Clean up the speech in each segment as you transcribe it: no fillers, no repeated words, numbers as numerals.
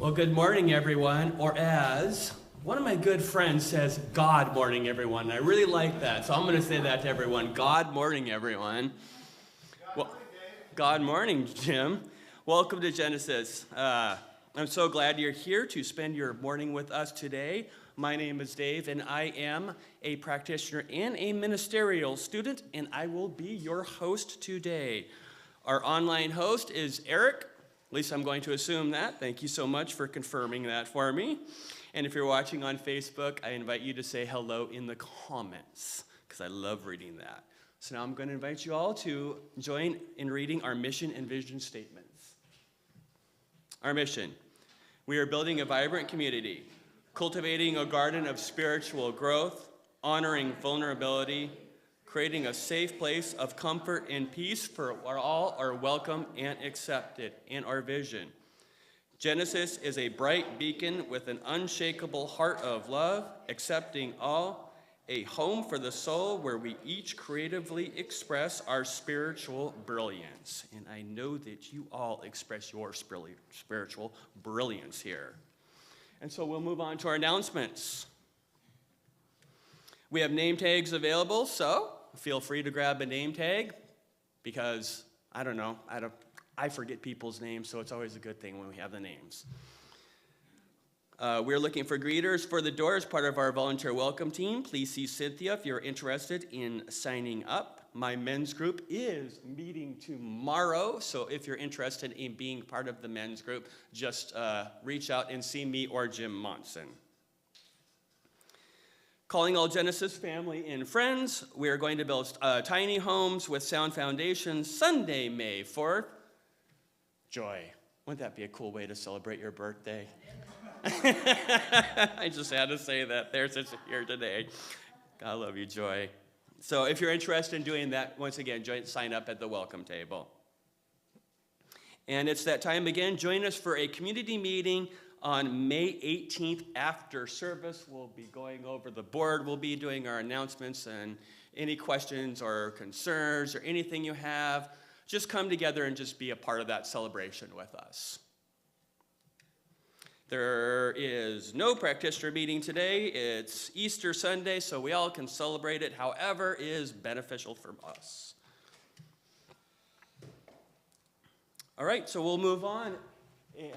Well, good morning, everyone. Or as one of my good friends says, God morning, everyone. And I really like that. So I'm going to say that to everyone. God morning, everyone. Well, God morning, Jim. Welcome to Genesis. I'm so glad you're here to spend your morning with us today. My name is Dave, and I am a practitioner and a ministerial student, and I will be your host today. Our online host is Eric. At least I'm going to assume that. Thank you so much for confirming that for me. And if you're watching on Facebook, I invite you to say hello in the comments, because I love reading that. So now I'm going to invite you all to join in reading our mission and vision statements. Our mission: we are building a vibrant community, cultivating a garden of spiritual growth, honoring vulnerability, creating a safe place of comfort and peace for all are welcome and accepted. In our vision, Genesis is a bright beacon with an unshakable heart of love, accepting all, a home for the soul where we each creatively express our spiritual brilliance. And I know that you all express your spiritual brilliance here. And so we'll move on to our announcements. We have name tags available, so feel free to grab a name tag, because I forget people's names, so it's always a good thing when we have the names. We're looking for greeters for the door as part of our volunteer welcome team. Please see Cynthia if you're interested in signing up. My men's group is meeting tomorrow, so if you're interested in being part of the men's group, just reach out and see me or Jim Monson. Calling all Genesis family and friends, we are going to build tiny homes with sound foundations Sunday, May 4th. Joy. Wouldn't that be a cool way to celebrate your birthday? I just had to say that there since you're here today. I love you, Joy. So if you're interested in doing that, once again, sign up at the welcome table. And it's that time again. Join us for a community meeting on May 18th after service. We'll be going over the board. We'll be doing our announcements, and any questions or concerns or anything you have, just come together and just be a part of that celebration with us. There is no practitioner meeting today. It's Easter Sunday, so we all can celebrate it however is beneficial for us. All right, so we'll move on. And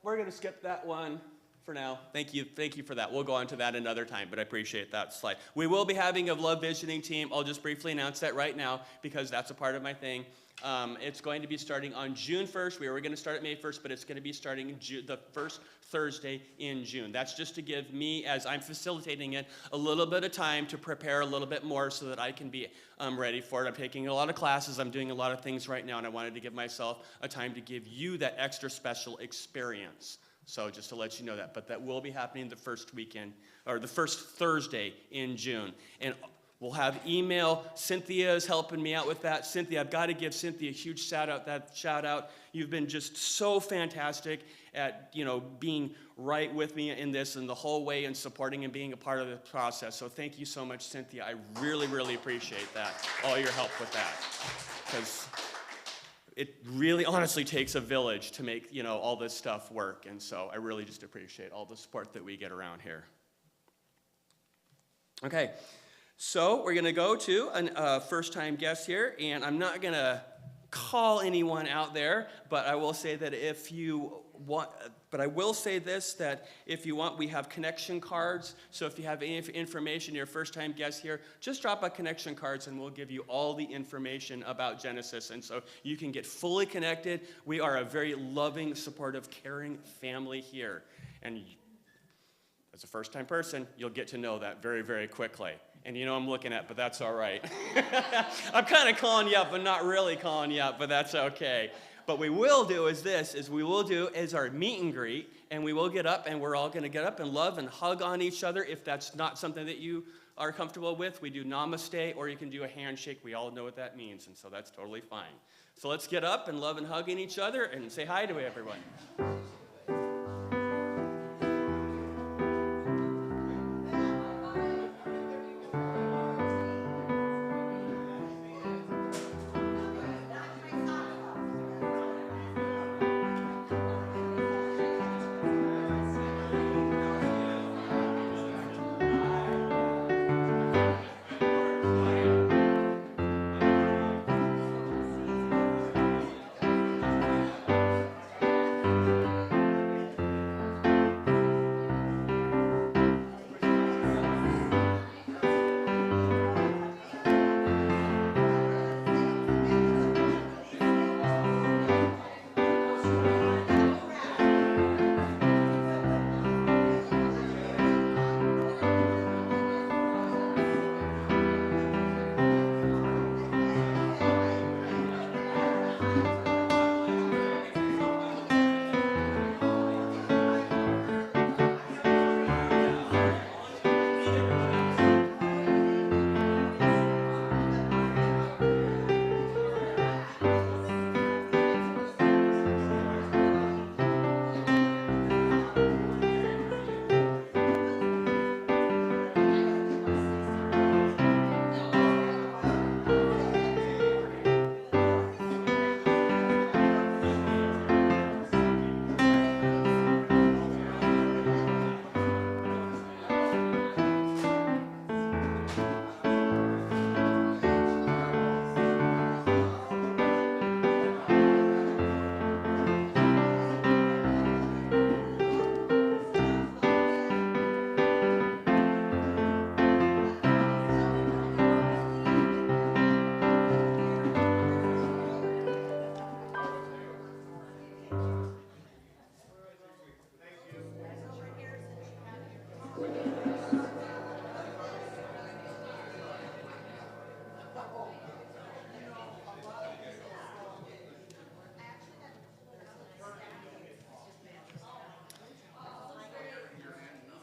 we're going to skip that one for now. Thank you for that. We'll go on to that another time, but I appreciate that slide. We will be having a love visioning team. I'll just briefly announce that right now because that's a part of my thing. It's going to be starting on June 1st. We were going to start at May 1st, but it's going to be starting the first Thursday in June. That's just to give me, as I'm facilitating it, a little bit of time to prepare a little bit more so that I can be ready for it. I'm taking a lot of classes. I'm doing a lot of things right now, and I wanted to give myself a time to give you that extra special experience. So just to let you know that. But that will be happening the first weekend, or the first Thursday in June. And we'll have email. Cynthia is helping me out with that. Cynthia, I've got to give Cynthia a huge shout out. You've been just so fantastic at, being right with me in this and the whole way and supporting and being a part of the process. So thank you so much, Cynthia. I really, really appreciate that, all your help with that. Because it really honestly takes a village to make, all this stuff work. And so I really just appreciate all the support that we get around here. Okay. So we're going to go to a first-time guest here, and I'm not going to call anyone out there, but I will say that if you want, that if you want, we have connection cards. So if you have any information, you're a first-time guest here, just drop a connection cards, and we'll give you all the information about Genesis, and so you can get fully connected. We are a very loving, supportive, caring family here, and as a first-time person, you'll get to know that very, very quickly. And I'm looking at, but that's all right. I'm kind of calling you up, but not really calling you up, but that's okay. But we will do is our meet and greet, and we will get up, and we're all going to get up and love and hug on each other. If that's not something that you are comfortable with, we do namaste, or you can do a handshake. We all know what that means, and so that's totally fine. So let's get up and love and hugging each other and say hi to everyone.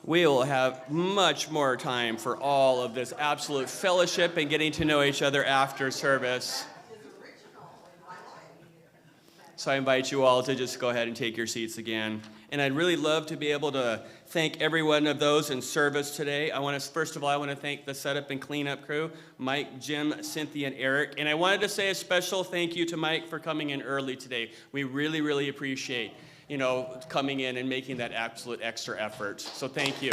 we will have much more time for all of this absolute fellowship and getting to know each other after service. So I invite you all to just go ahead and take your seats again. And I'd really love to be able to thank every one of those in service today. First of all, I want to thank the setup and cleanup crew, Mike, Jim, Cynthia, and Eric. And I wanted to say a special thank you to Mike for coming in early today. We really, really appreciate, coming in and making that absolute extra effort. So thank you.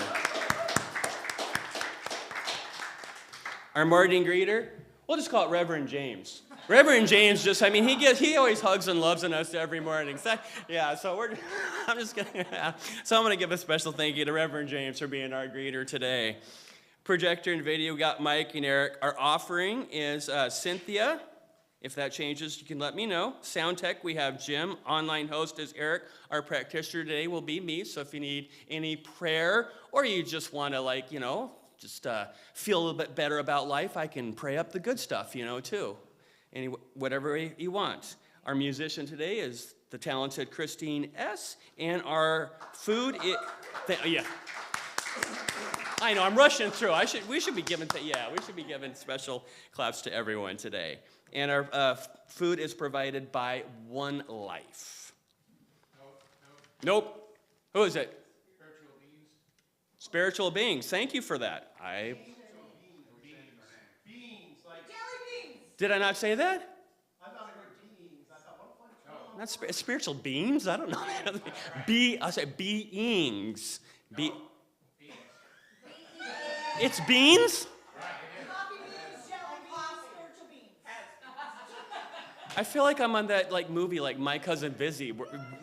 Our morning greeter, we'll just call it Reverend James. Reverend James he always hugs and loves on us every morning. So I'm going to give a special thank you to Reverend James for being our greeter today. Projector and video, we got Mike and Eric. Our offering is Cynthia. If that changes, you can let me know. Sound tech, we have Jim. Online host is Eric. Our practitioner today will be me. So if you need any prayer or you just want to feel a little bit better about life, I can pray up the good stuff, too. Whatever you want. Our musician today is the talented ChristineEss, and our food I know I'm rushing through. We should be giving special claps to everyone today. And our food is provided by One Life. Nope. Who is it? Spiritual beings. Thank you for that. Did I not say that? I thought I heard beings. I thought, what? Not spiritual beings? I don't know. I said beings. It's beans? I feel like I'm on that movie, My Cousin Vizzy.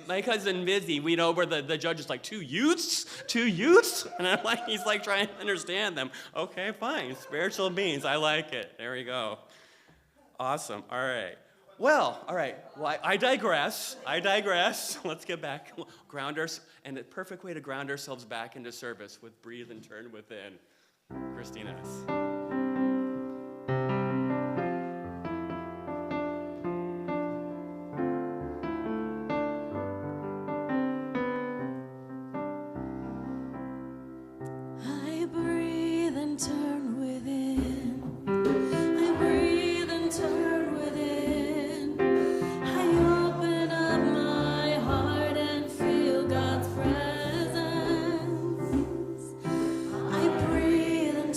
My Cousin Vizzy, where the judge is like, two youths? And he's trying to understand them. Okay, fine. Spiritual beings. I like it. There we go. Awesome. All right. Well, I digress. Let's get back. And the perfect way to ground ourselves back into service with Breathe and Turn Within. ChristineEss.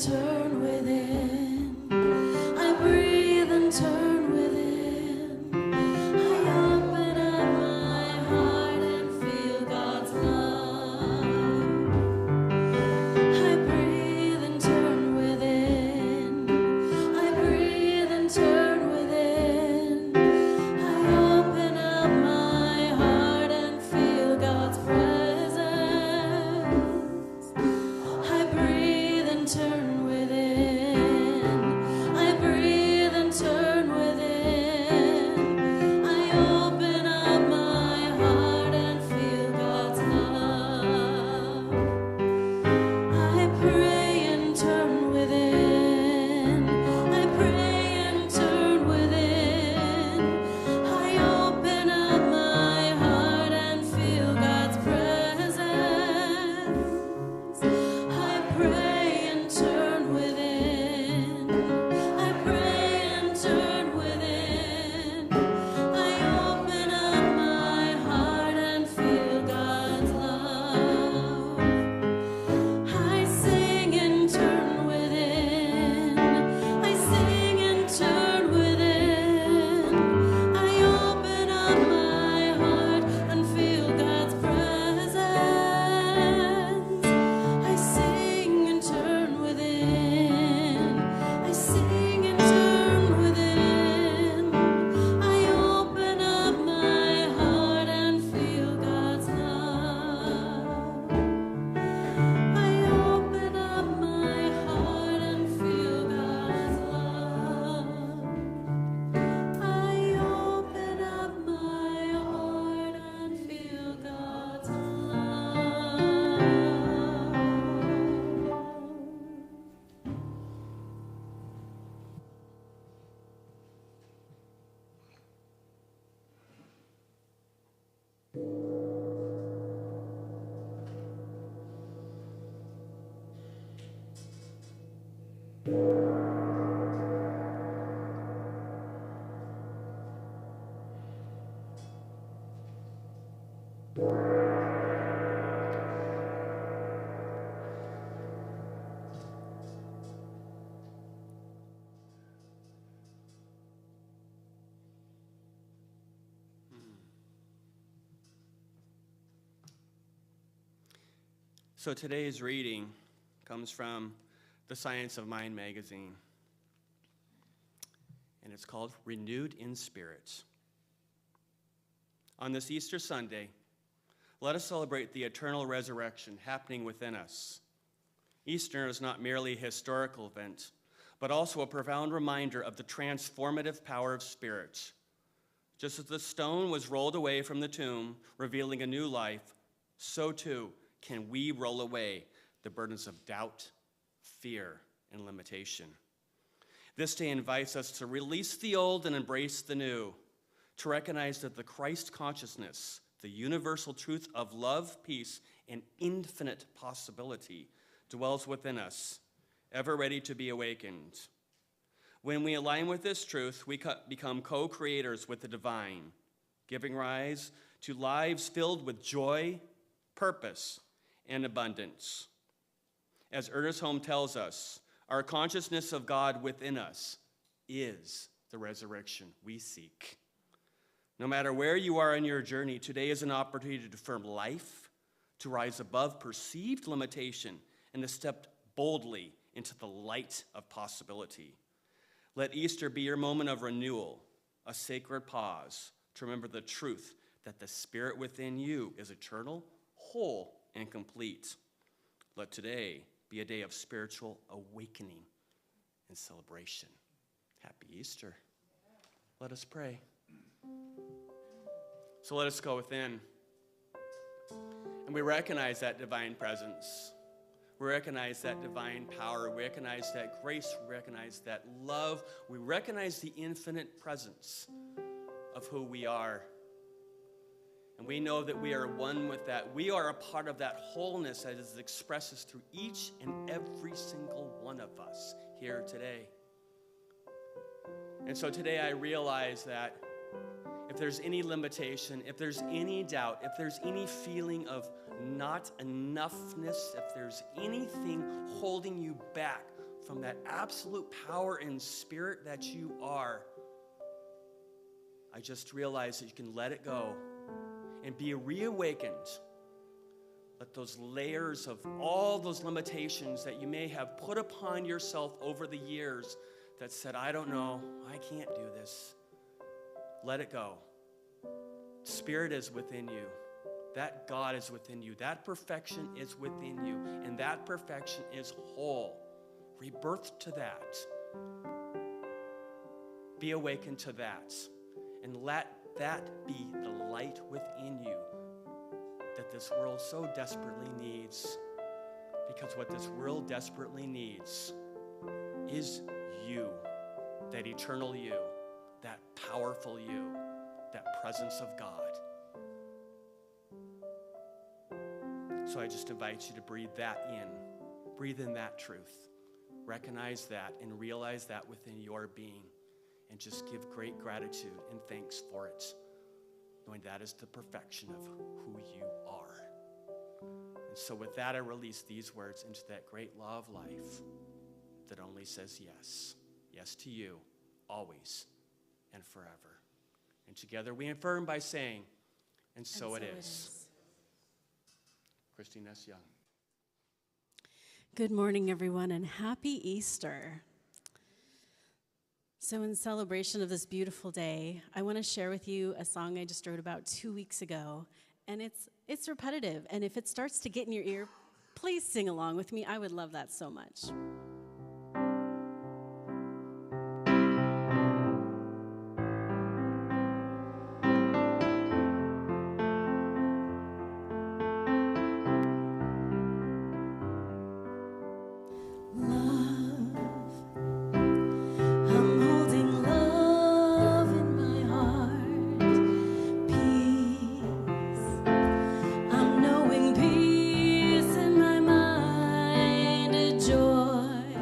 Turn within. So today's reading comes from the Science of Mind magazine, and it's called Renewed in Spirit. On this Easter Sunday, let us celebrate the eternal resurrection happening within us. Easter is not merely a historical event, but also a profound reminder of the transformative power of spirit. Just as the stone was rolled away from the tomb, revealing a new life, so too can we roll away the burdens of doubt, fear, and limitation. This day invites us to release the old and embrace the new, to recognize that the Christ consciousness, the universal truth of love, peace, and infinite possibility dwells within us, ever ready to be awakened. When we align with this truth, we become co-creators with the divine, giving rise to lives filled with joy, purpose, and abundance. As Ernest Holmes tells us, our consciousness of God within us is the resurrection we seek. No matter where you are in your journey, today is an opportunity to affirm life, to rise above perceived limitation, and to step boldly into the light of possibility. Let Easter be your moment of renewal, a sacred pause to remember the truth that the spirit within you is eternal, whole, and complete. Let today be a day of spiritual awakening and celebration. Happy Easter. Let us pray. So let us go within. And we recognize that divine presence. We recognize that divine power. We recognize that grace. We recognize that love. We recognize the infinite presence of who we are. And we know that we are one with that. We are a part of that wholeness that is expresses through each and every single one of us here today. And so today I realize that if there's any limitation, if there's any doubt, if there's any feeling of not enoughness, if there's anything holding you back from that absolute power and spirit that you are, I just realized that you can let it go and be reawakened. Let those layers of all those limitations that you may have put upon yourself over the years that said, I don't know, I can't do this. Let it go. Spirit is within you. That God is within you. That perfection is within you. And that perfection is whole. Rebirth to that. Be awakened to that. And let that be the light within you that this world so desperately needs. Because what this world desperately needs is you, that eternal you, that powerful you, that presence of God. So I just invite you to breathe that in. Breathe in that truth. Recognize that and realize that within your being. And just give great gratitude and thanks for it, knowing that is the perfection of who you are. And so with that, I release these words into that great law of life that only says yes. Yes to you, always and forever. And together we affirm by saying, and so it is. ChristineEss Young. Good morning, everyone, and happy Easter. So in celebration of this beautiful day, I want to share with you a song I just wrote about 2 weeks ago, and it's repetitive, and if it starts to get in your ear, please sing along with me. I would love that so much. Joy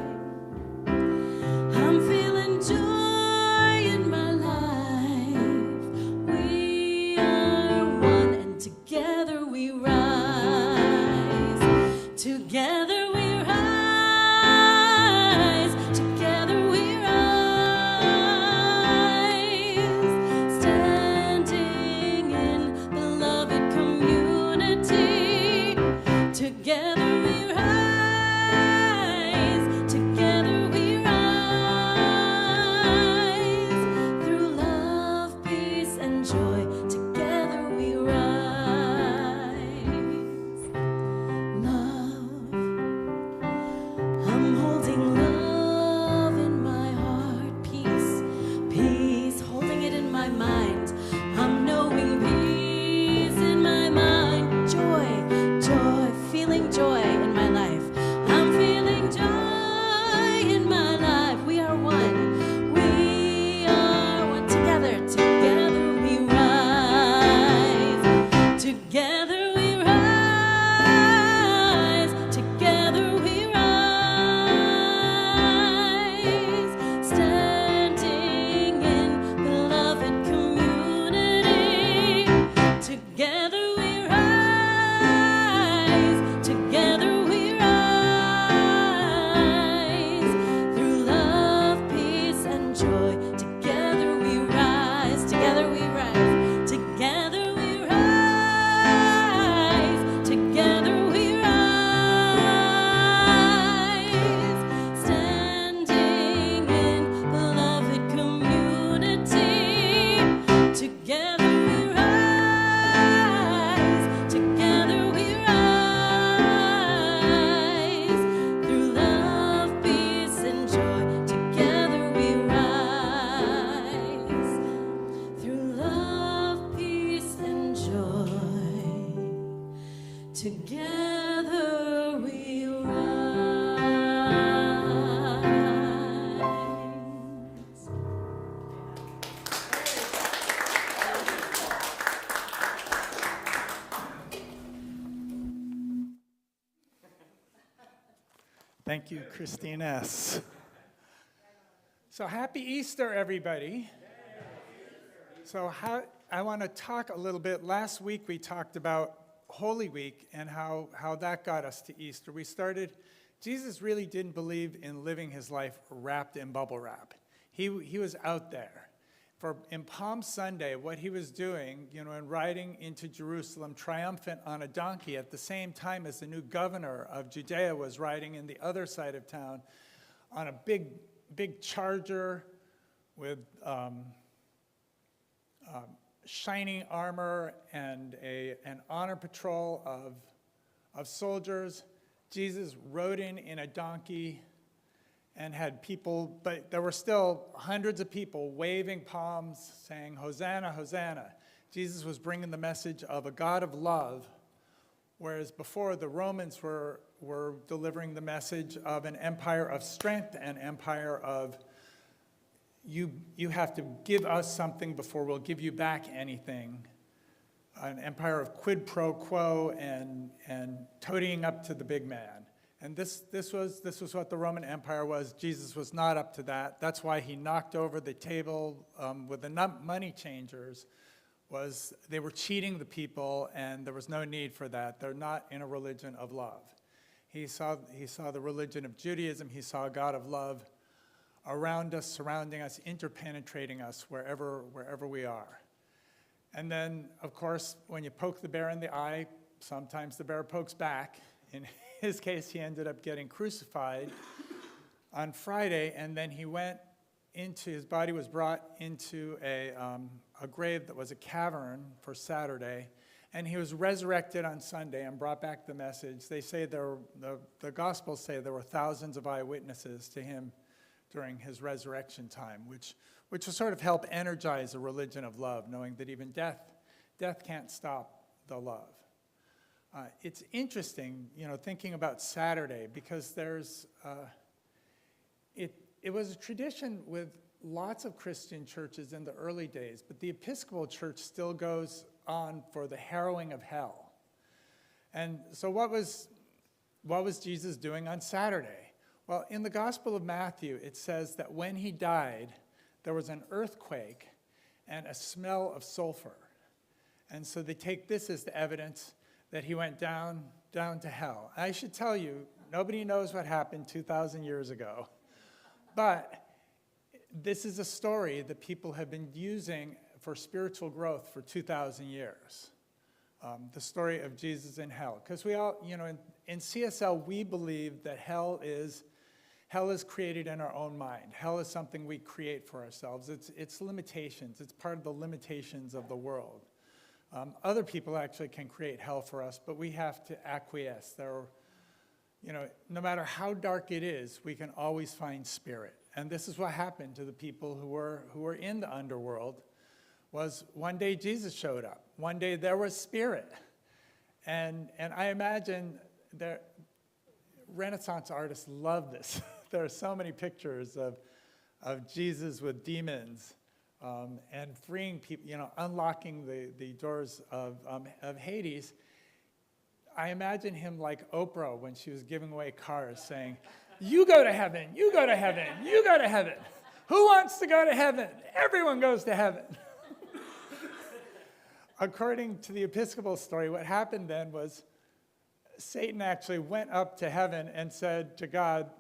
Together we rise. Thank you, ChristineEss. So happy Easter, everybody. So I want to talk a little bit. Last week we talked about Holy Week and how that got us to Easter. Jesus really didn't believe in living his life wrapped in bubble wrap. He was out there. In Palm Sunday, what he was doing, and riding into Jerusalem triumphant on a donkey at the same time as the new governor of Judea was riding in the other side of town on a big charger with shining armor and an honor patrol of soldiers. Jesus rode in a donkey and had people, but there were still hundreds of people waving palms, saying, "Hosanna, Hosanna." Jesus was bringing the message of a God of love, whereas before the Romans were delivering the message of an empire of strength, an empire of you have to give us something before we'll give you back anything, an empire of quid pro quo and toadying up to the big man. And this was what the Roman Empire was. Jesus was not up to that. That's why he knocked over the table with the money changers. They were cheating the people, and there was no need for that. They're not in a religion of love. He saw the religion of Judaism. He saw a God of love around us, surrounding us, interpenetrating us wherever we are. And then, of course, when you poke the bear in the eye, sometimes the bear pokes back. In his case, he ended up getting crucified on Friday, and then his body was brought into a grave that was a cavern for Saturday, and he was resurrected on Sunday and brought back the message. They say the Gospels say there were thousands of eyewitnesses to him during his resurrection time, which will sort of help energize a religion of love, knowing that even death can't stop the love. It's interesting, thinking about Saturday, because it was a tradition with lots of Christian churches in the early days, but the Episcopal Church still goes on for the harrowing of hell. And so what was Jesus doing on Saturday? Well, in the Gospel of Matthew, it says that when he died, there was an earthquake and a smell of sulfur. And so they take this as the evidence that he went down to hell. I should tell you, nobody knows what happened 2,000 years ago. But this is a story that people have been using for spiritual growth for 2,000 years. The story of Jesus in hell. Because we all, in CSL, we believe that hell is created in our own mind. Hell is something we create for ourselves. It's limitations. It's part of the limitations of the world. Other people actually can create hell for us, but we have to acquiesce. No matter how dark it is, we can always find spirit. And this is what happened to the people who were in the underworld. Was one day Jesus showed up. One day there was spirit. And I imagine that Renaissance artists love this. There are so many pictures of Jesus with demons. And freeing people, unlocking the doors of Hades. I imagine him like Oprah when she was giving away cars, saying, "You go to heaven, you go to heaven, you go to heaven. Who wants to go to heaven? Everyone goes to heaven." According to the Episcopal story, what happened then was Satan actually went up to heaven and said to God,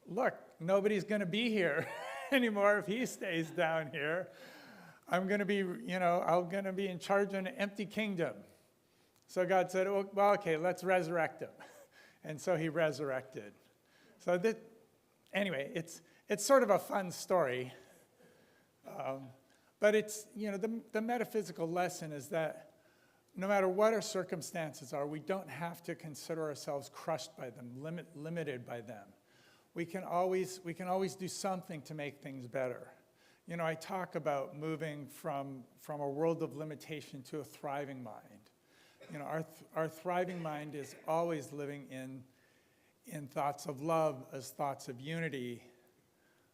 "Look, nobody's going to be here anymore if he stays down here. I'm going to be in charge of an empty kingdom." So God said, "Well, okay, let's resurrect him." And so he resurrected. So anyway, it's sort of a fun story. But it's, the metaphysical lesson is that no matter what our circumstances are, we don't have to consider ourselves crushed by them, limited by them. We can always do something to make things better. I talk about moving from a world of limitation to a thriving mind. Our thriving mind is always living in thoughts of love as thoughts of unity,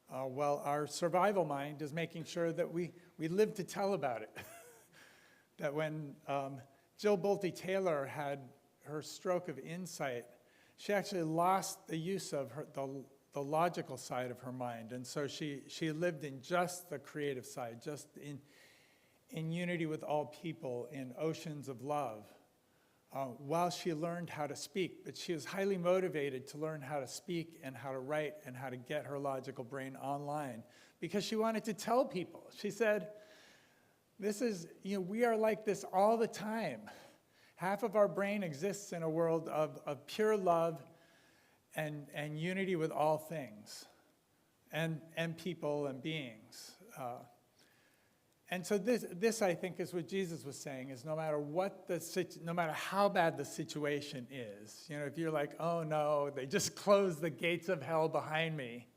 while our survival mind is making sure that we live to tell about it. That when Jill Bolte Taylor had her stroke of insight, she actually lost the use of the logical side of her mind, and so she lived in just the creative side, just in unity with all people, in oceans of love, while she learned how to speak. But she was highly motivated to learn how to speak and how to write and how to get her logical brain online because she wanted to tell people. She said, we are like this all the time. Half of our brain exists in a world of pure love and unity with all things and people and beings. And so this, I think, is what Jesus was saying, is no matter how bad the situation is, if you're like, oh no, they just closed the gates of hell behind me,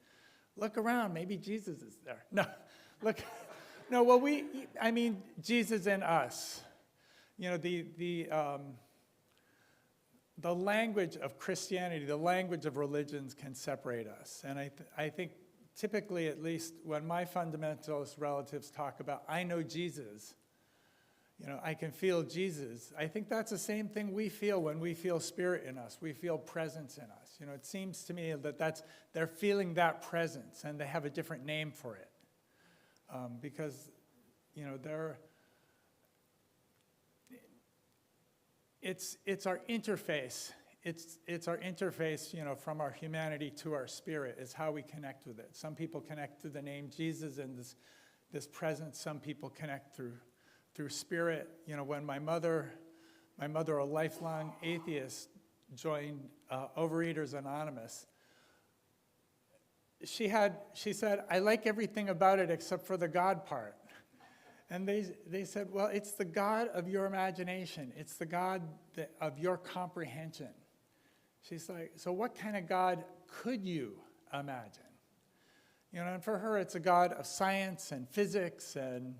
look around, maybe Jesus is there. No, look, no, well, Jesus in us. The language of Christianity, the language of religions can separate us. And I think typically, at least when my fundamentalist relatives talk about, I know Jesus, I can feel Jesus. I think that's the same thing we feel when we feel spirit in us. We feel presence in us. It seems to me that they're feeling that presence, and they have a different name for it. Because, it's our interface. It's our interface, from our humanity to our spirit is how we connect with it. Some people connect to the name Jesus and this presence. Some people connect through spirit. When my mother, a lifelong atheist, joined Overeaters Anonymous, she said, I like everything about it except for the God part. And they said, well, it's the God of your imagination. It's the God of your comprehension. She's like, so what kind of God could you imagine? And for her, it's a God of science and physics and,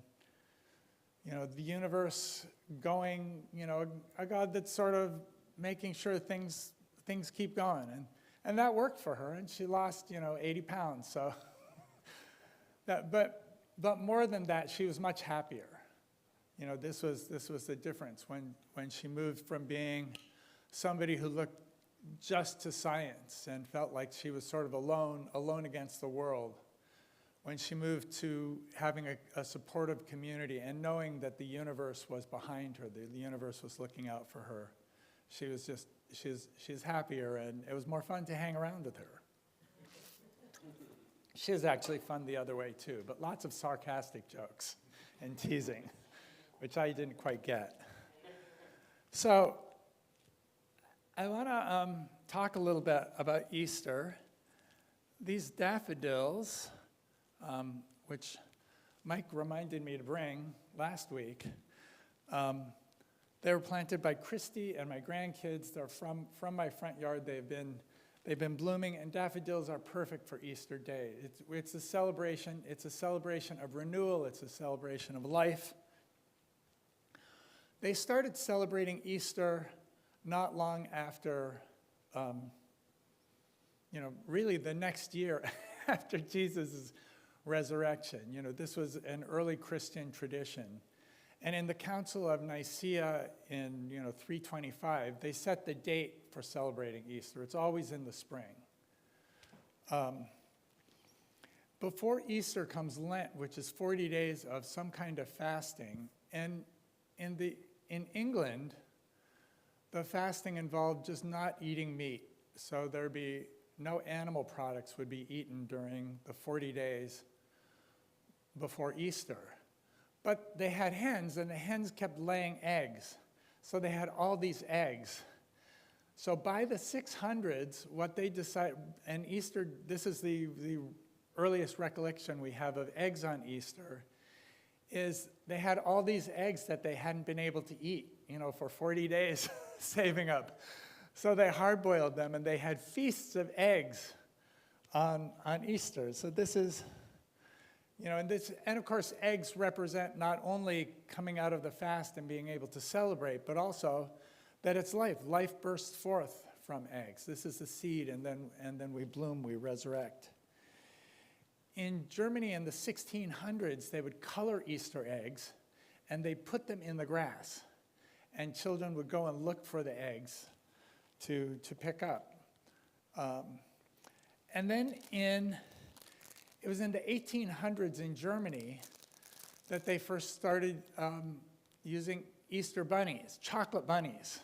the universe going, a God that's sort of making sure things keep going. And that worked for her, and she lost, 80 pounds. So, but more than that, she was much happier. This was the difference when she moved from being somebody who looked just to science and felt like she was sort of alone against the world, when she moved to having a supportive community and knowing that the universe was behind her, the universe was looking out for her. She's happier, and it was more fun to hang around with her. She was actually fun the other way too, but lots of sarcastic jokes and teasing, which I didn't quite get. So I want to talk a little bit about Easter. These daffodils, which Mike reminded me to bring last week, they were planted by Christy and my grandkids. They're from my front yard. They've been blooming, and daffodils are perfect for Easter Day. It's a celebration. It's a celebration of renewal. It's a celebration of life. They started celebrating Easter not long after, really the next year after Jesus' resurrection. This was an early Christian tradition. And in the Council of Nicaea in 325, they set the date for celebrating Easter. It's always in the spring. Before Easter comes Lent, which is 40 days of some kind of fasting. And in England, the fasting involved just not eating meat. So there'd be no animal products would be eaten during the 40 days before Easter. But they had hens, and the hens kept laying eggs. So they had all these eggs. So by the 600s, what they decided, and Easter, this is the earliest recollection we have of eggs on Easter, is they had all these eggs that they hadn't been able to eat, for 40 days, saving up. So they hard-boiled them, and they had feasts of eggs on Easter. So this is, And of course, eggs represent not only coming out of the fast and being able to celebrate, but also that it's life. Life bursts forth from eggs. This is the seed, and then we bloom, we resurrect. In Germany in the 1600s, they would color Easter eggs, and they put them in the grass. And children would go and look for the eggs to pick up. And then it was in the 1800s in Germany that they first started using Easter bunnies, chocolate bunnies.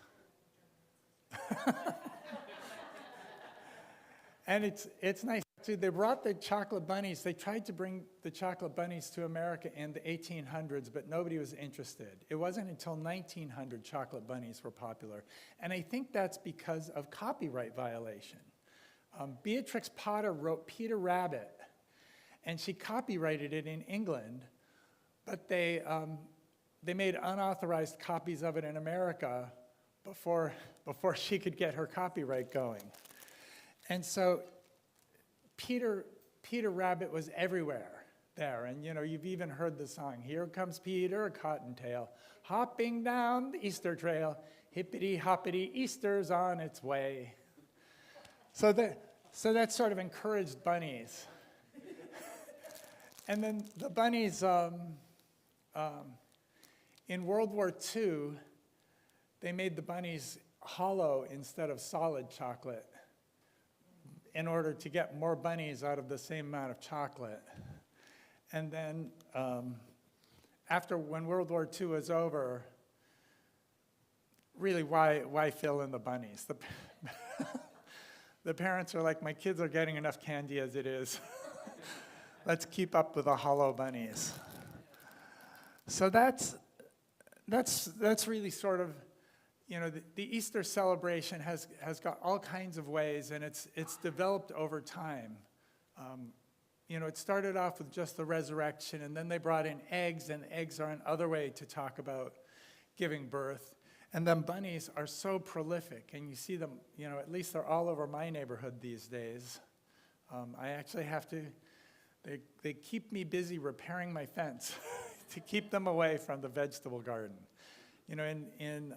And it's nice too. They brought the chocolate bunnies. They tried to bring the chocolate bunnies to America in the 1800s, but nobody was interested. It wasn't until 1900 chocolate bunnies were popular. And I think that's because of copyright violation. Beatrix Potter wrote Peter Rabbit, and she copyrighted it in England, but they made unauthorized copies of it in America before she could get her copyright going. And so Peter Rabbit was everywhere there. And you've even heard the song, "Here comes Peter Cottontail, hopping down the Easter trail, hippity hoppity, Easter's on its way." So that sort of encouraged bunnies. And then the bunnies, in World War II, they made the bunnies hollow instead of solid chocolate in order to get more bunnies out of the same amount of chocolate. And then when World War II was over, really, why fill in the bunnies? The parents are like, my kids are getting enough candy as it is. Let's keep up with the hollow bunnies. So that's really sort of, the Easter celebration has got all kinds of ways, and it's developed over time. It started off with just the resurrection, and then they brought in eggs, and eggs are another way to talk about giving birth. And then bunnies are so prolific, and you see them, at least they're all over my neighborhood these days. I actually have to, they keep me busy repairing my fence to keep them away from the vegetable garden. In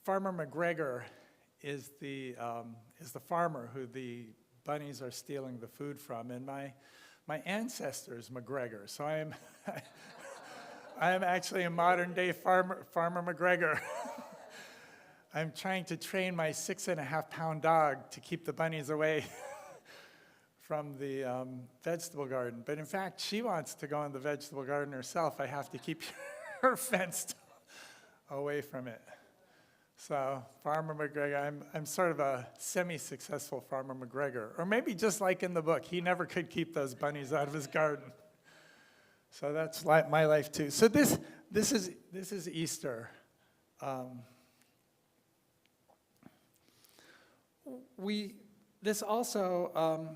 Farmer McGregor is the farmer who the bunnies are stealing the food from, and my ancestor is McGregor, so I am actually a modern-day Farmer McGregor. I'm trying to train my 6.5-pound dog to keep the bunnies away from the vegetable garden. But in fact, she wants to go in the vegetable garden herself. I have to keep her fenced away from it. So Farmer McGregor, I'm sort of a semi-successful Farmer McGregor. Or maybe just like in the book, he never could keep those bunnies out of his garden. So that's my life too. So this is Easter. This also,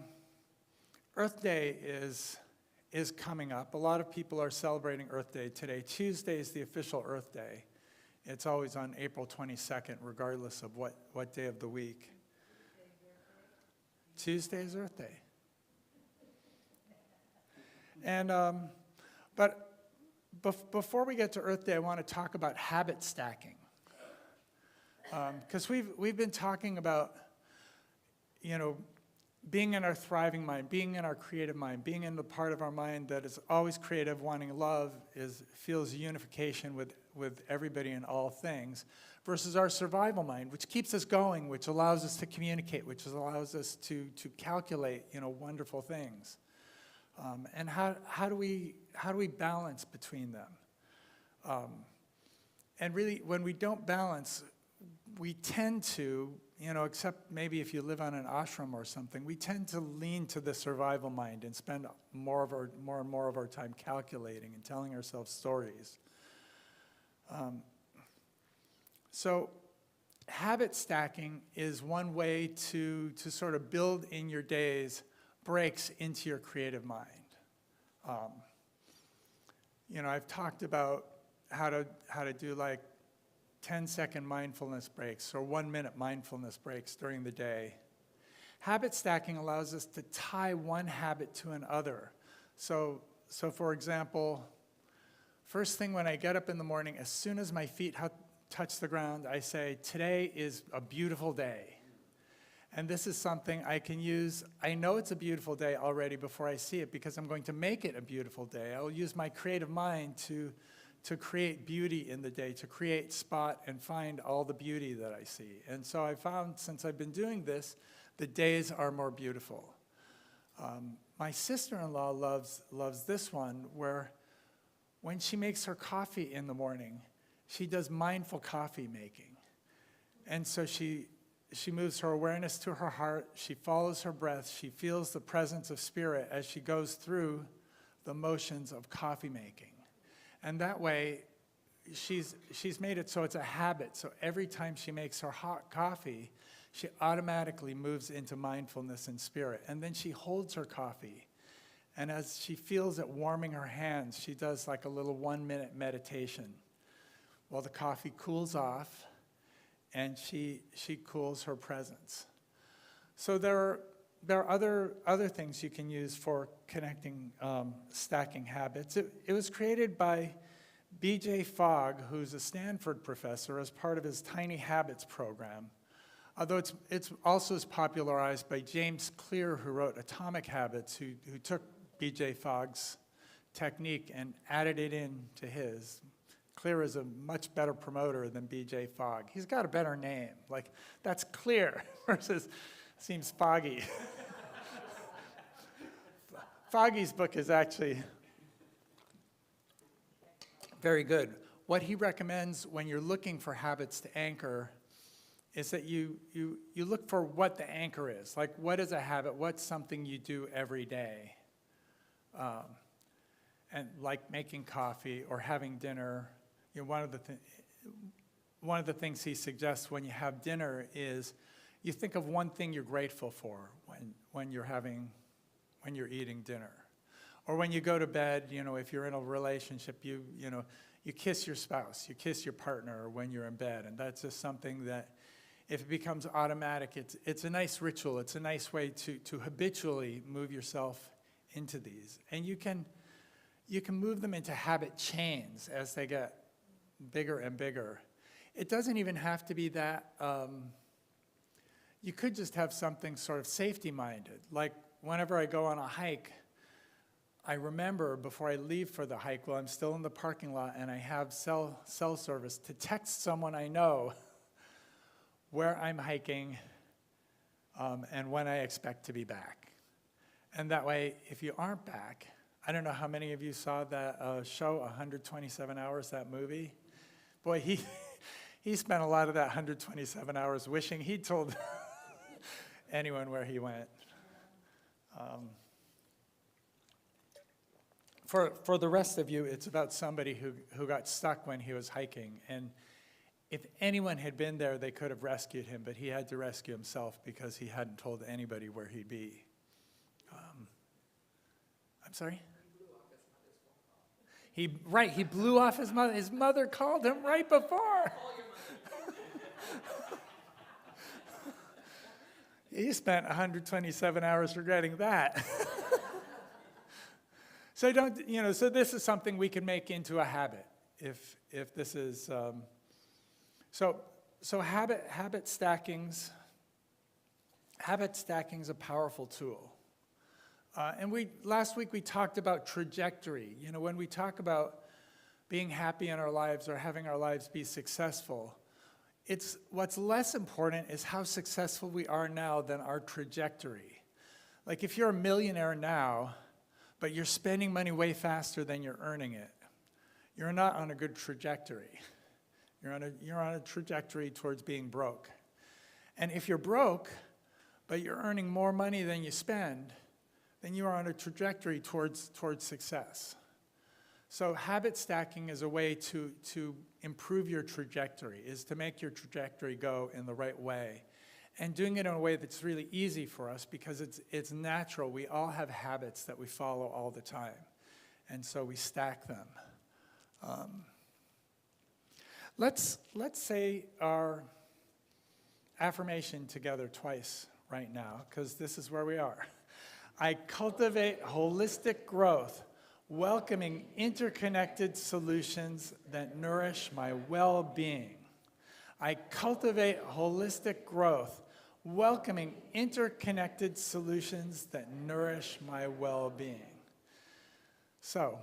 Earth Day is coming up. A lot of people are celebrating Earth Day today. Tuesday is the official Earth Day. It's always on April 22nd, regardless of what day of the week. Tuesday is Earth Day. And but before we get to Earth Day, I want to talk about habit stacking, because we've been talking about being in our thriving mind, being in our creative mind, being in the part of our mind that is always creative, wanting love, feels unification with everybody and all things, versus our survival mind, which keeps us going, which allows us to communicate, which allows us to calculate wonderful things. And how do we balance between them? And really, when we don't balance, we tend to, except maybe if you live on an ashram or something, we tend to lean to the survival mind and spend more and more of our time calculating and telling ourselves stories. So habit stacking is one way to sort of build in your days breaks into your creative mind. I've talked about how to do like 10-second mindfulness breaks or 1-minute mindfulness breaks during the day. Habit stacking allows us to tie one habit to another So for example, first thing when I get up in the morning, as soon as my feet touch the ground, I say, today is a beautiful day. And this is something I can use. I know it's a beautiful day already before I see it because I'm going to make it a beautiful day. I'll use my creative mind to create beauty in the day, to create, spot, and find all the beauty that I see. And so I found since I've been doing this, the days are more beautiful. My sister-in-law loves this one where when she makes her coffee in the morning, she does mindful coffee making. And so she moves her awareness to her heart, she follows her breath, she feels the presence of spirit as she goes through the motions of coffee making. And that way, she's made it so it's a habit. So every time she makes her hot coffee, she automatically moves into mindfulness and spirit. And then she holds her coffee. And as she feels it warming her hands, she does like a little 1-minute meditation while the coffee cools off and she cools her presence. So there are other things you can use for connecting stacking habits. It was created by B.J. Fogg, who's a Stanford professor, as part of his Tiny Habits program. Although it's also popularized by James Clear, who wrote Atomic Habits, who took B.J. Fogg's technique and added it into his. Clear is a much better promoter than B.J. Fogg. He's got a better name. Like, that's Clear versus seems foggy. Foggy's book is actually very good. What he recommends when you're looking for habits to anchor is that you look for what the anchor is. Like, what is a habit? What's something you do every day? And like making coffee or having dinner. You know, one of the things he suggests when you have dinner is you think of one thing you're grateful for when you're eating dinner. Or when you go to bed, you know, if you're in a relationship, you kiss your spouse, you kiss your partner when you're in bed. And that's just something that, if it becomes automatic, it's a nice ritual. It's a nice way to habitually move yourself into these. And you can move them into habit chains as they get bigger and bigger. It doesn't even have to be that. You could just have something sort of safety-minded. Like whenever I go on a hike, I remember before I leave for the hike, while I'm still in the parking lot and I have cell service, to text someone I know where I'm hiking and when I expect to be back. And that way, if you aren't back, I don't know how many of you saw that show, 127 Hours, that movie. Boy, he spent a lot of that 127 hours wishing he'd told anyone where he went. For the rest of you, it's about somebody who got stuck when he was hiking. And if anyone had been there, they could have rescued him, but he had to rescue himself because he hadn't told anybody where he'd be. I'm sorry? He blew off his mother. His mother called him right before. He spent 127 hours regretting that. So so this is something we can make into a habit if this is, so habit stacking's a powerful tool. And last week we talked about trajectory. You know, when we talk about being happy in our lives or having our lives be successful, what's less important is how successful we are now than our trajectory. Like if you're a millionaire now, but you're spending money way faster than you're earning it, you're not on a good trajectory. You're on a trajectory towards being broke. And if you're broke, but you're earning more money than you spend, then you are on a trajectory towards success. So habit stacking is a way to improve your trajectory, is to make your trajectory go in the right way. And doing it in a way that's really easy for us because it's natural. We all have habits that we follow all the time. And so we stack them. Let's say our affirmation together twice right now, because this is where we are. I cultivate holistic growth, welcoming interconnected solutions that nourish my well-being. I cultivate holistic growth, welcoming interconnected solutions that nourish my well-being. So,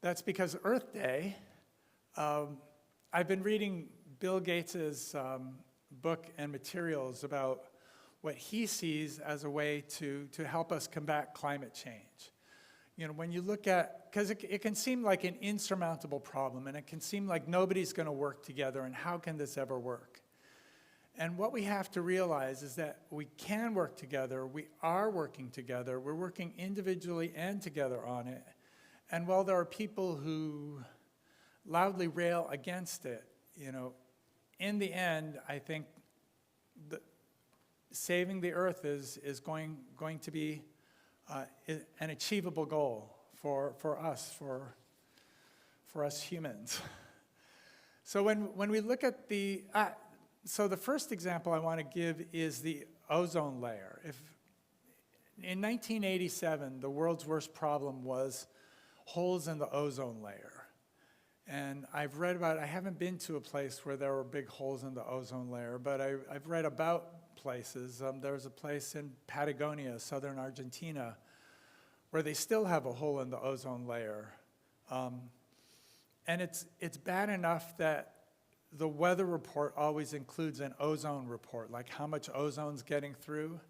that's because Earth Day, I've been reading Bill Gates's book and materials about what he sees as a way to help us combat climate change. You know, when you look at, because it can seem like an insurmountable problem, and it can seem like nobody's going to work together, and how can this ever work? And what we have to realize is that we can work together, we are working together, we're working individually and together on it. And while there are people who loudly rail against it, you know, in the end, I think saving the earth is going to be an achievable goal for us humans. So when we look at so the first example I want to give is the ozone layer. In 1987, the world's worst problem was holes in the ozone layer. And I've read about, I haven't been to a place where there were big holes in the ozone layer, but I've read about places. There's a place in Patagonia, southern Argentina, where they still have a hole in the ozone layer. And it's bad enough that the weather report always includes an ozone report, like how much ozone's getting through.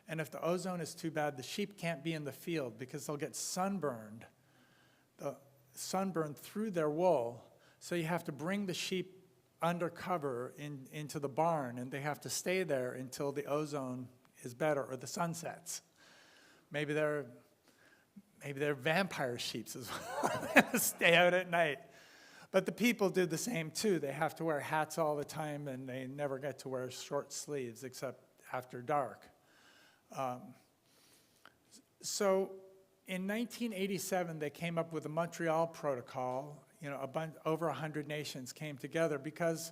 And if the ozone is too bad, the sheep can't be in the field because they'll get sunburned through their wool. So you have to bring the sheep undercover into the barn, and they have to stay there until the ozone is better or the sun sets. Maybe they're vampire sheep as well. Stay out at night. But the people do the same too. They have to wear hats all the time, and they never get to wear short sleeves except after dark. So in 1987, they came up with the Montreal Protocol. You know, over 100 nations came together because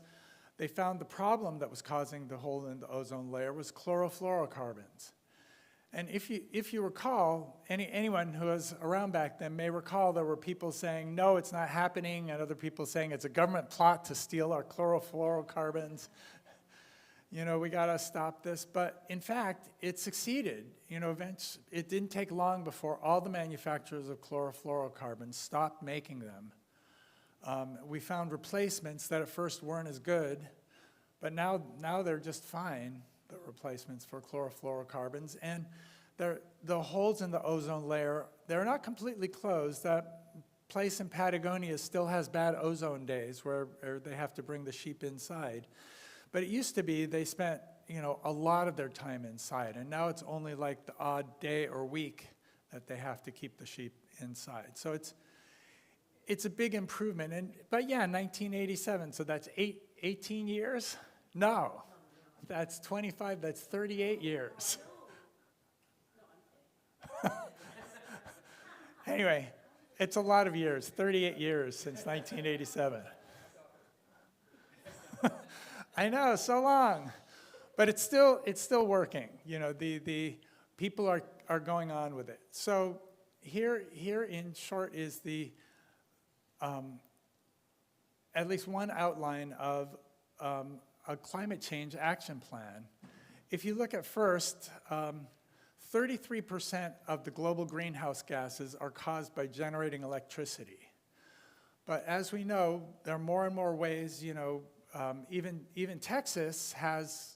they found the problem that was causing the hole in the ozone layer was chlorofluorocarbons. And if you recall, anyone who was around back then may recall there were people saying, no, it's not happening, and other people saying it's a government plot to steal our chlorofluorocarbons. You know, we got to stop this. But in fact, it succeeded. You know, it didn't take long before all the manufacturers of chlorofluorocarbons stopped making them. We found replacements that at first weren't as good, but now they're just fine, the replacements for chlorofluorocarbons. And the holes in the ozone layer, they're not completely closed. That place in Patagonia still has bad ozone days where they have to bring the sheep inside. But it used to be they spent, you know, a lot of their time inside, and now it's only like the odd day or week that they have to keep the sheep inside. So it's a big improvement. But yeah, 1987, so that's 18 years? No, that's 25, that's 38 years. Anyway, it's a lot of years, 38 years since 1987. I know, so long. But it's still working. You know, the people are going on with it. So here in short is the at least one outline of a climate change action plan. If you look at first, 33% of the global greenhouse gases are caused by generating electricity. But as we know, there are more and more ways, you know, even Texas has,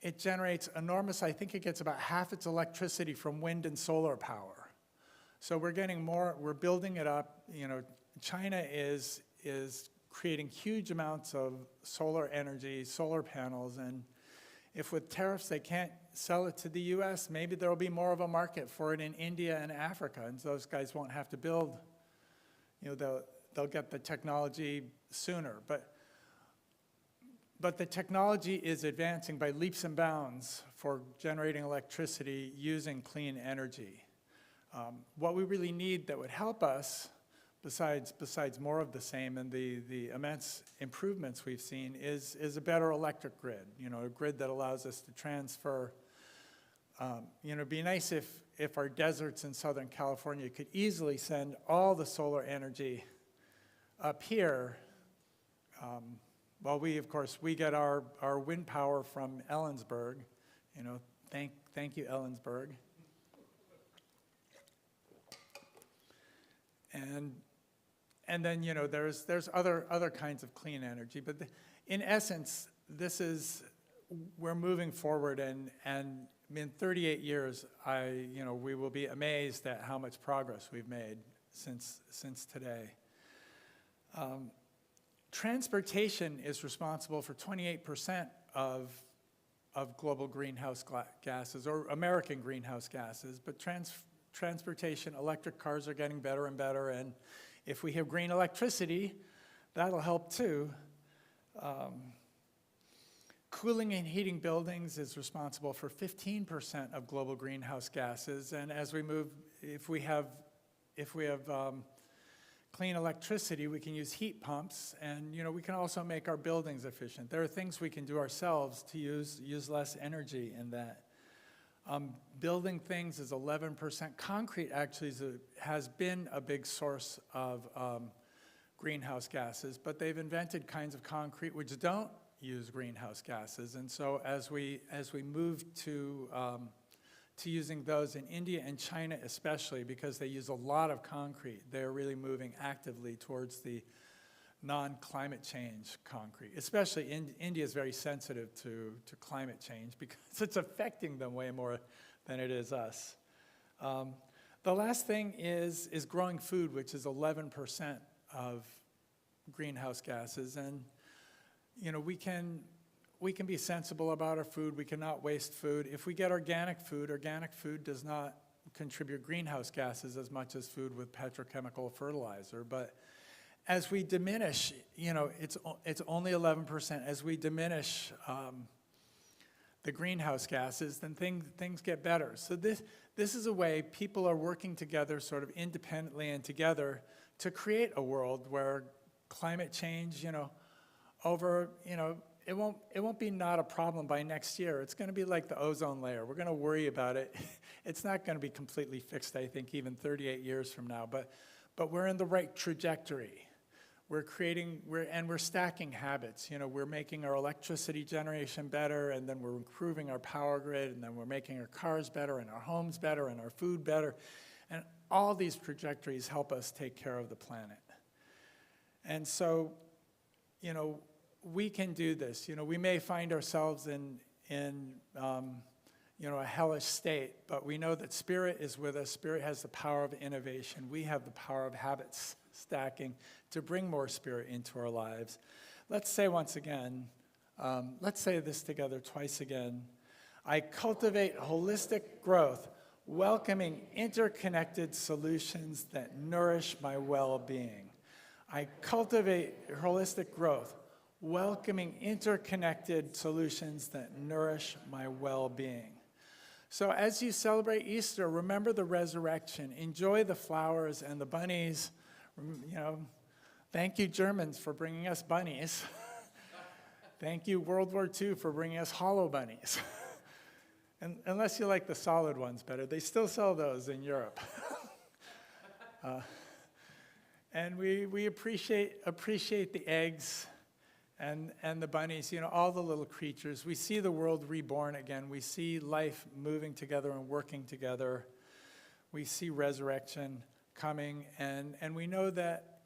it generates enormous, I think it gets about half its electricity from wind and solar power. So we're getting more, we're building it up. You know, China is creating huge amounts of solar energy, solar panels, and if with tariffs they can't sell it to the US, maybe there'll be more of a market for it in India and Africa, and those guys won't have to build, you know, they'll get the technology sooner. But the technology is advancing by leaps and bounds for generating electricity using clean energy. What we really need that would help us, besides more of the same and the immense improvements we've seen, is a better electric grid. You know, a grid that allows us to transfer It'd be nice if our deserts in Southern California could easily send all the solar energy up here. Well, of course, we get our wind power from Ellensburg. Thank you, Ellensburg. And then, there's other kinds of clean energy. But in essence, we're moving forward, and in 38 years, we will be amazed at how much progress we've made since today. Transportation is responsible for 28% of global greenhouse gases, or American greenhouse gases, but transportation, electric cars are getting better and better, and if we have green electricity, that'll help too. Cooling and heating buildings is responsible for 15% of global greenhouse gases, and as we move, if we have clean electricity, we can use heat pumps, and we can also make our buildings efficient. There are things we can do ourselves to use less energy in that. Building things is 11%. Concrete actually has been a big source of greenhouse gases, but they've invented kinds of concrete which don't use greenhouse gases, and so as we move to using those in India and China especially, because they use a lot of concrete, they're really moving actively towards the non-climate change concrete. Especially India is very sensitive to climate change because it's affecting them way more than it is us. The last thing is growing food, which is 11% of greenhouse gases, and we can be sensible about our food. We cannot waste food. If we get organic food does not contribute greenhouse gases as much as food with petrochemical fertilizer. But as we diminish, it's only 11%. As we diminish the greenhouse gases, then things get better. So this is a way people are working together, sort of independently and together, to create a world where climate change, it won't be not a problem by next year. It's going to be like the ozone layer. We're going to worry about it. It's not going to be completely fixed, I think, even 38 years from now. But we're in the right trajectory. We're stacking habits. We're making our electricity generation better, and then we're improving our power grid, and then we're making our cars better, and our homes better, and our food better. And all these trajectories help us take care of the planet. And so, we can do this. We may find ourselves in a hellish state, but we know that Spirit is with us. Spirit has the power of innovation. We have the power of habits stacking to bring more Spirit into our lives. Let's say once again, let's say this together twice again. I cultivate holistic growth, welcoming interconnected solutions that nourish my well-being. I cultivate holistic growth, welcoming interconnected solutions that nourish my well-being. So as you celebrate Easter, remember the resurrection. Enjoy the flowers and the bunnies. Thank you, Germans, for bringing us bunnies. Thank you, World War II, for bringing us hollow bunnies. And unless you like the solid ones better, they still sell those in Europe. And we appreciate the eggs and the bunnies, all the little creatures. We see the world reborn again. We see life moving together and working together. We see resurrection coming, and we know that,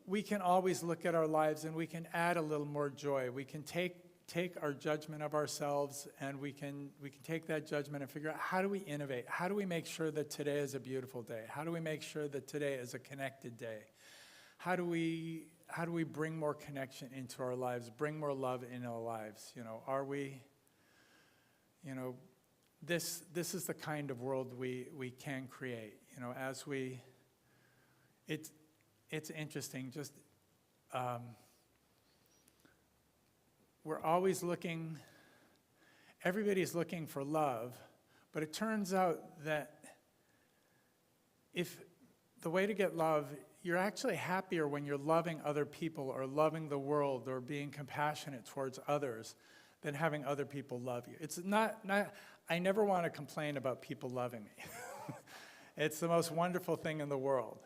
we can always look at our lives and we can add a little more joy. We can take our judgment of ourselves, and we can take that judgment and figure out, how do we innovate? How do we make sure that today is a beautiful day? How do we make sure that today is a connected day? How do we bring more connection into our lives, bring more love in our lives? Are we, this is the kind of world we can create. It's interesting, just, we're always looking, everybody's looking for love, but it turns out that if the way to get love, you're actually happier when you're loving other people or loving the world or being compassionate towards others than having other people love you. It's not I never want to complain about people loving me. It's the most wonderful thing in the world.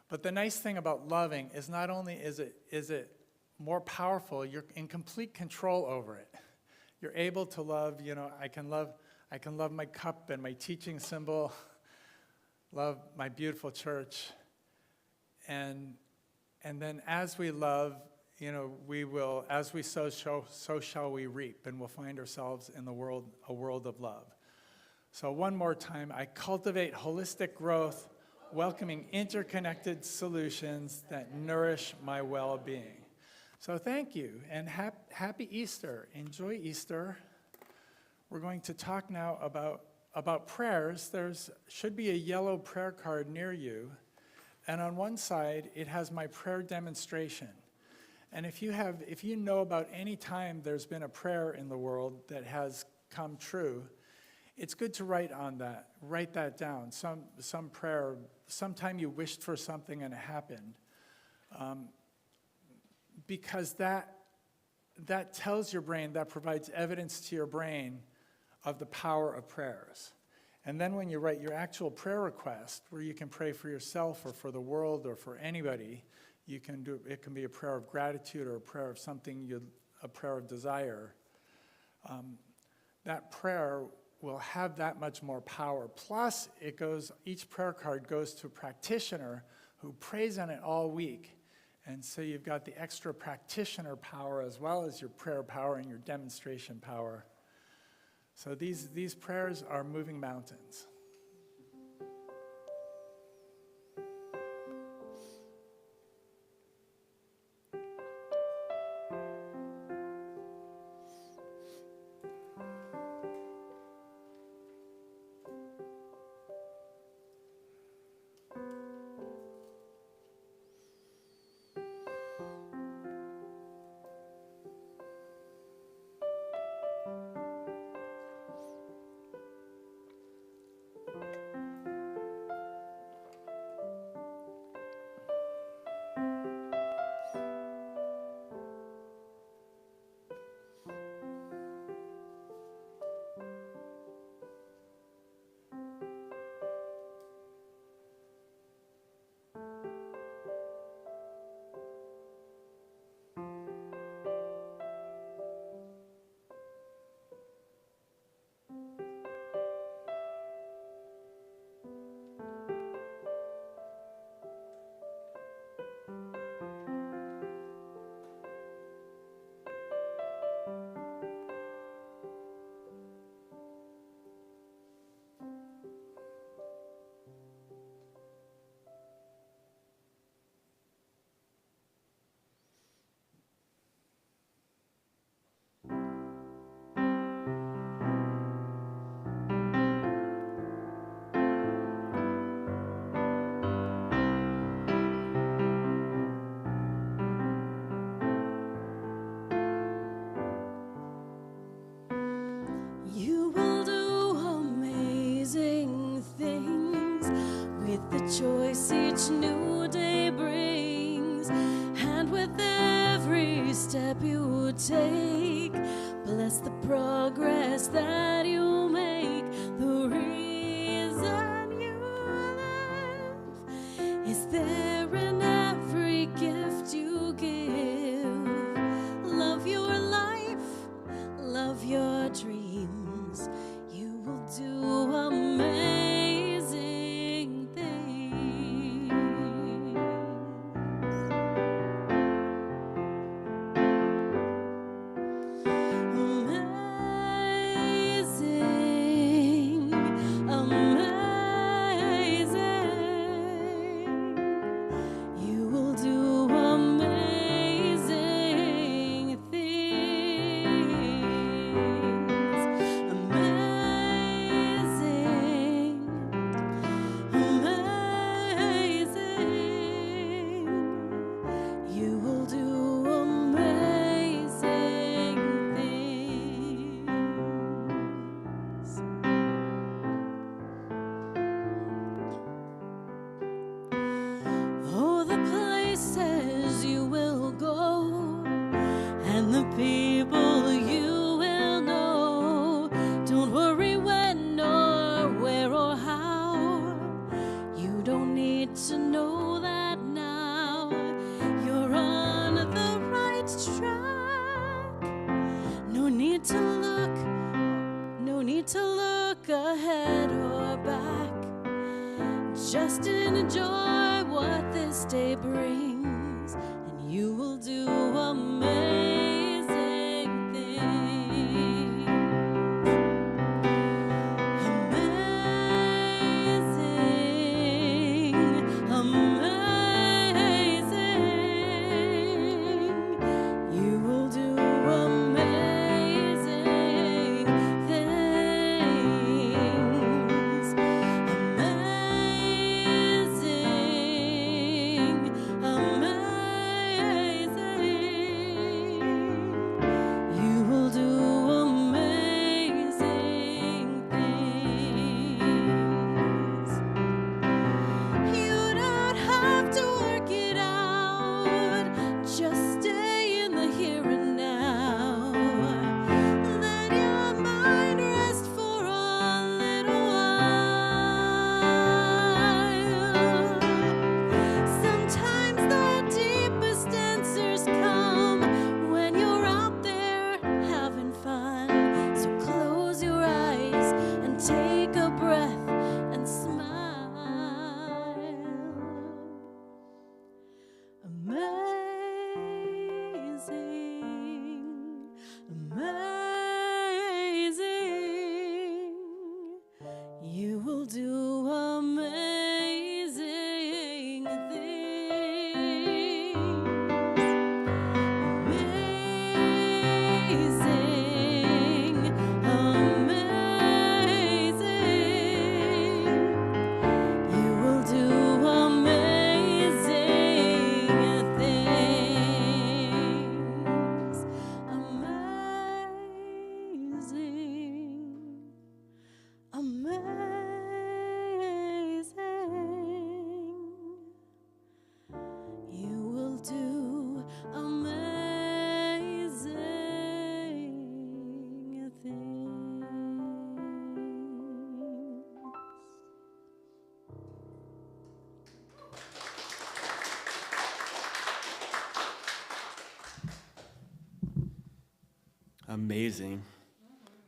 But the nice thing about loving is not only is it more powerful, you're in complete control over it. You're able to love, I can love my cup and my teaching symbol, love my beautiful church. And then as we love, we will, as we sow, so shall we reap, and we'll find ourselves in a world of love. So one more time, I cultivate holistic growth, welcoming interconnected solutions that nourish my well-being. So thank you, and happy Easter. Enjoy Easter. We're going to talk now about prayers. There should be a yellow prayer card near you, and on one side, it has my prayer demonstration. And if you know about any time there's been a prayer in the world that has come true, it's good to write that down. Some prayer, sometime you wished for something and it happened. Because that tells your brain, that provides evidence to your brain of the power of prayers. And then when you write your actual prayer request, where you can pray for yourself or for the world or for anybody, it can be a prayer of gratitude or a prayer of a prayer of desire. That prayer will have that much more power. Plus, each prayer card goes to a practitioner who prays on it all week. And so you've got the extra practitioner power as well as your prayer power and your demonstration power. So these prayers are moving mountains. Choice each new day brings, and with every step you take, bless the progress that you make. The reason you live is there in every gift you give. Love your life, love your dreams. You will do amazing. Just enjoy what this day brings, and you will do amazing things. Amazing, amazing. You will do amazing things. Amazing, amazing. You will do amazing things. You don't have to work it out. Just stay in the here and now. Let your mind rest for a little while. Sometimes the deepest answers come when you're out there having fun. So close your eyes and take a breath and smile. Amazing, amazing. You will do amazing things. Amazing, amazing. You will do amazing things. Amazing, amazing. You will do amazing things. Amazing.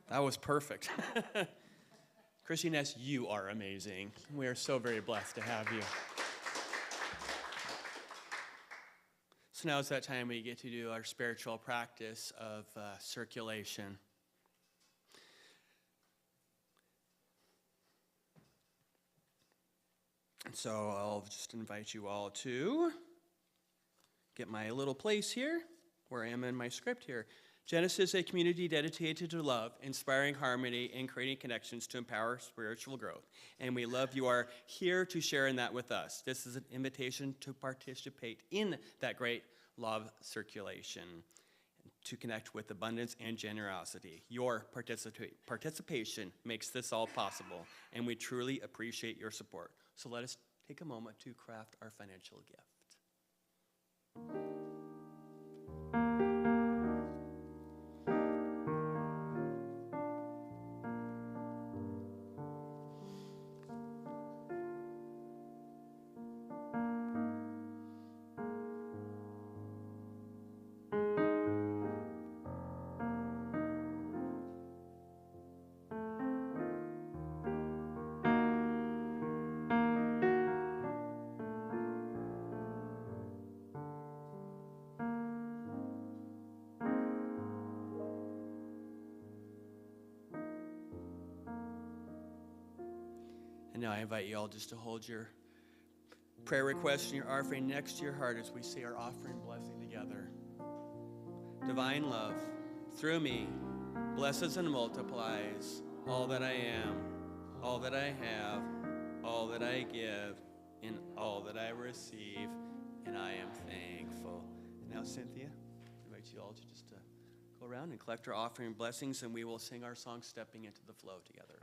That was perfect. ChristineEss, you are amazing. We are so very blessed to have you. So now is that time we get to do our spiritual practice of circulation. And so I'll just invite you all to get my little place here, where I am in my script here. Genesis is a community dedicated to love, inspiring harmony, and creating connections to empower spiritual growth. And we love you are here to share in that with us. This is an invitation to participate in that great love circulation, to connect with abundance and generosity. Your participation makes this all possible, and we truly appreciate your support. So let us take a moment to craft our financial gift. And now I invite you all just to hold your prayer request and your offering next to your heart as we say our offering blessing together. Divine love, through me, blesses and multiplies all that I am, all that I have, all that I give, and all that I receive, and I am thankful. And now, Cynthia, I invite you all to just go around and collect our offering blessings, and we will sing our song, Stepping into the Flow, together.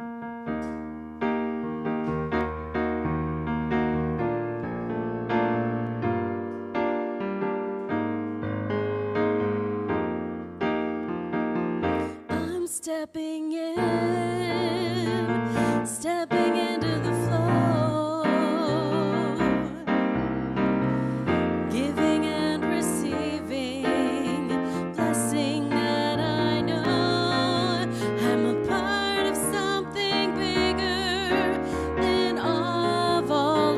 Stepping in, stepping into the flow, giving and receiving, blessing that I know I'm a part of something bigger than of all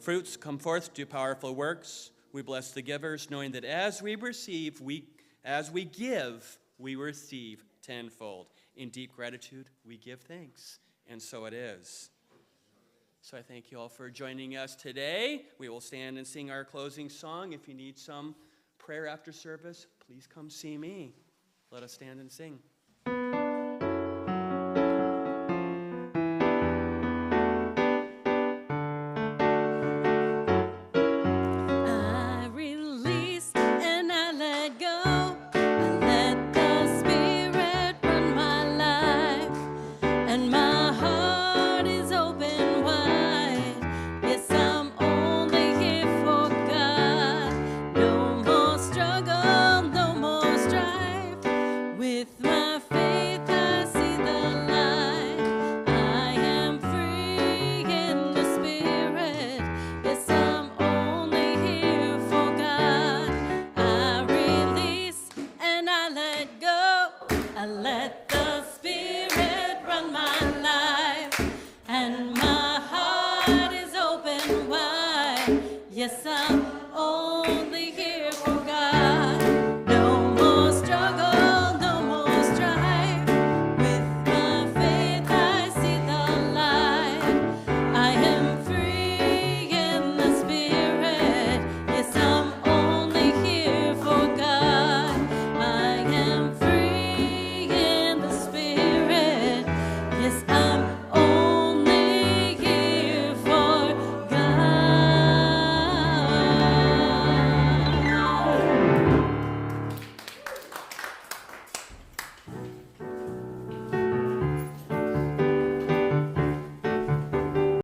Fruits come forth, do powerful works. We bless the givers, knowing that as we give, we receive tenfold. In deep gratitude, we give thanks. And so it is. So I thank you all for joining us today. We will stand and sing our closing song. If you need some prayer after service, please come see me. Let us stand and sing.